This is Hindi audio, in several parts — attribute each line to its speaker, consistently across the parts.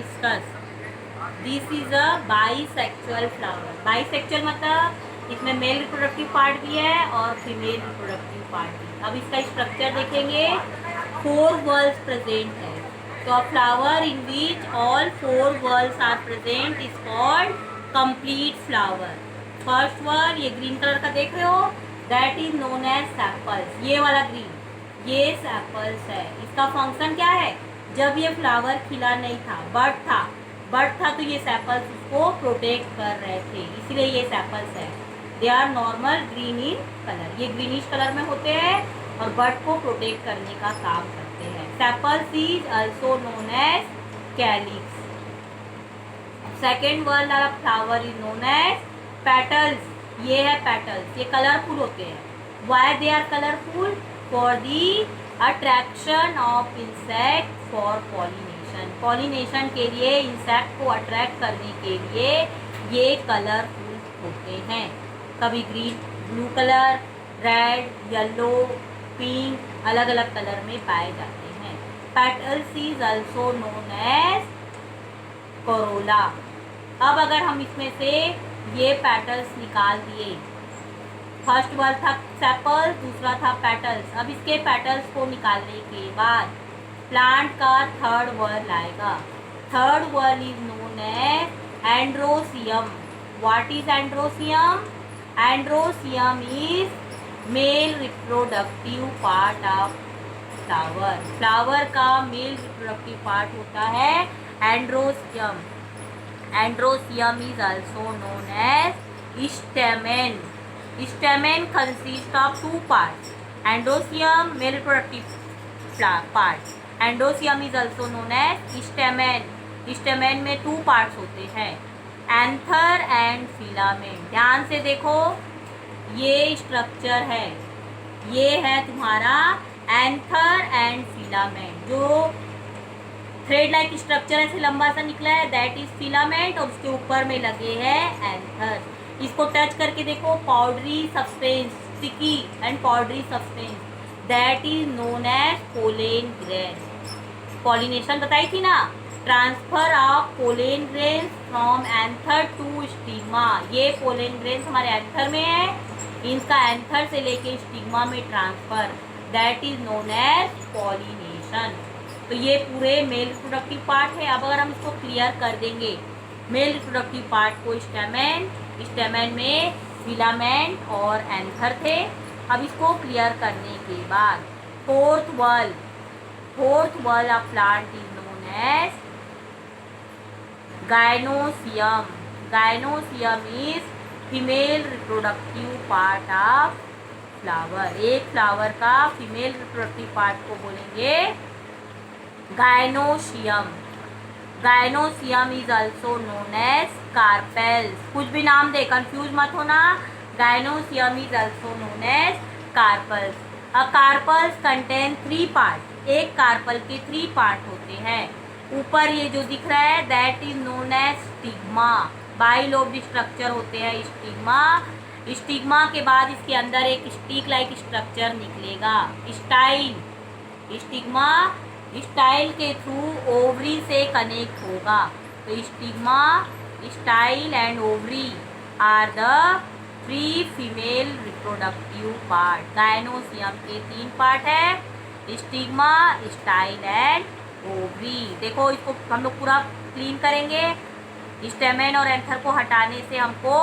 Speaker 1: Discuss. This is a bisexual flower. Bisexual मतलब इसमें मेल रिप्रोडक्टिव पार्ट भी है और फीमेल रिप्रोडक्टिव पार्ट भी। अब इसका स्ट्रक्चर देखेंगे, 4 वर्ल्स प्रेजेंट है। तो a flower in which all 4 whorls are present is called complete flower. First whorl ये ग्रीन कलर का देख रहे हो, that is known as sepals. ये वाला ग्रीन, ये सैपल्स है। इसका फंक्शन क्या है, जब ये फ्लावर खिला नहीं था, बर्ड था तो ये सैपल्स उसको प्रोटेक्ट कर रहे थे, इसलिए ये सैपल्स है। They are normal green in colour, ये ग्रीनिश कलर में होते हैं और बर्ड को प्रोटेक्ट करने का काम करते हैं। Sepals is also known as calyx. Second whorl वाला flower is known as petals. ये है पेटल्स, ये कलरफुल होते हैं। Why they are colourful, for the attraction of insect for pollination. Pollination के लिए, इंसेक्ट को अट्रैक्ट करने के लिए ये कलरफुल होते हैं। कभी green, blue colour, red, yellow, pink, अलग अलग कलर में पाए जाते हैं। Petals is also known as corolla. अब अगर हम इसमें से ये पेटल्स निकाल दिए, फर्स्ट वर्ड था सेपल्स, दूसरा था पेटल्स। अब इसके पेटल्स को निकालने के बाद प्लांट का थर्ड वर्ड आएगा। Third whorl is known as androecium. What is androecium? Androecium is male reproductive part of flower. Flower का मेल रिप्रोडक्टिव पार्ट होता है androecium. Androecium is also known as stamen. Stamen consist of 2 parts. Androecium male reproductive part, androecium is also known as stamen. Stamen में 2 parts होते हैं, एंथर एंड फिलामेंट। ध्यान से देखो, ये स्ट्रक्चर है, ये है तुम्हारा एंथर एंड फिलामेंट। जो थ्रेड लाइक स्ट्रक्चर ऐसे लंबा सा निकला है, दैट इज फिलामेंट, और उसके ऊपर में लगे हैं एंथर। इसको टच करके देखो, powdery substance, sticky and powdery substance, that is known as pollen grain. Pollination बताई थी ना, transfer of pollen grains from anther to stigma. ये पोलेन ग्रेन्स हमारे एंथर में है, इनका एंथर से लेके स्टिग्मा में transfer, that is known as pollination. तो ये पूरे मेल रिप्रोडक्टिव पार्ट है। अब अगर हम इसको क्लियर कर देंगे, मेल रिप्रोडक्टिव पार्ट को स्टेमेन, स्टेमेन में फिलामेंट और एंथर थे। अब इसको क्लियर करने के बाद fourth whorl of plant is known as gynoecium. Gynoecium is female reproductive part of flower. एक फ्लावर का फीमेल रिप्रोडक्टिव पार्ट को बोलेंगे gynoecium. Gynoecium is also known as carpels. कुछ भी नाम दे, कंफ्यूज मत होना। Gynoecium is also known as carpels. A carpels contain 3 part. एक कार्पल के 3 पार्ट होते हैं। ऊपर ये जो दिख रहा है, that is known as stigma. Bilobed structure होते हैं स्टिग्मा। स्टिग्मा के बाद इसके अंदर एक स्टिक लाइक स्ट्रक्चर निकलेगा, स्टाइल। स्टिग्मा स्टाइल के थ्रू ओवरी से कनेक्ट होगा। तो stigma, style and ovary are the 3 female reproductive part. Gynoecium के 3 पार्ट है, स्टिग्मा, स्टाइल एंड ओवरी। देखो, इसको हम लोग पूरा क्लीन करेंगे। स्टेमेन और एंथर को हटाने से हमको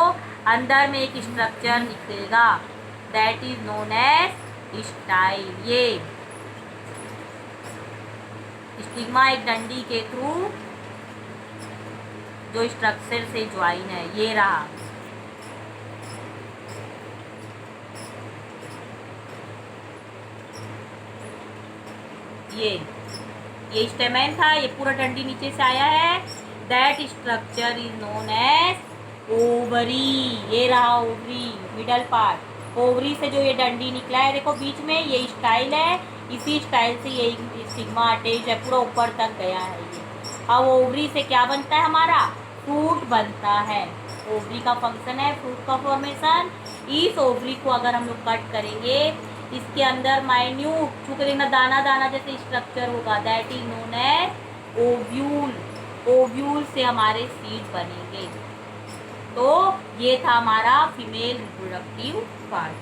Speaker 1: अंदर में एक स्ट्रक्चर निकलेगा, that is known as style. ये स्टिग्मा एक डंडी के थ्रू जो स्ट्रक्चर से ज्वाइन है, ये रहा। ये स्टेमेन था, ये पूरा डंडी नीचे से आया है, that structure is known as ovary. ये रहा ओवरी, मिडल पार्ट। ओवरी से जो ये डंडी निकला है, देखो बीच में ये स्टाइल है, इसी स्टाइल से ये स्टिग्मा अटैच है, पूरा ऊपर तक गया है ये। अब ओवरी से क्या बनता है हमारा? फ्रूट बनता है। ओवरी का फंक्शन है फ्रूट का फॉर्मेशन। इस ओवरी को अगर हम लोग कट करेंगे, इसके अंदर माइन्यूट छू के देखना, दाना दाना जैसे स्ट्रक्चर होगा, that is known as ovule. Ovule से हमारे सीड बनेंगे। तो ये था हमारा फीमेल रिप्रोडक्टिव पार्ट।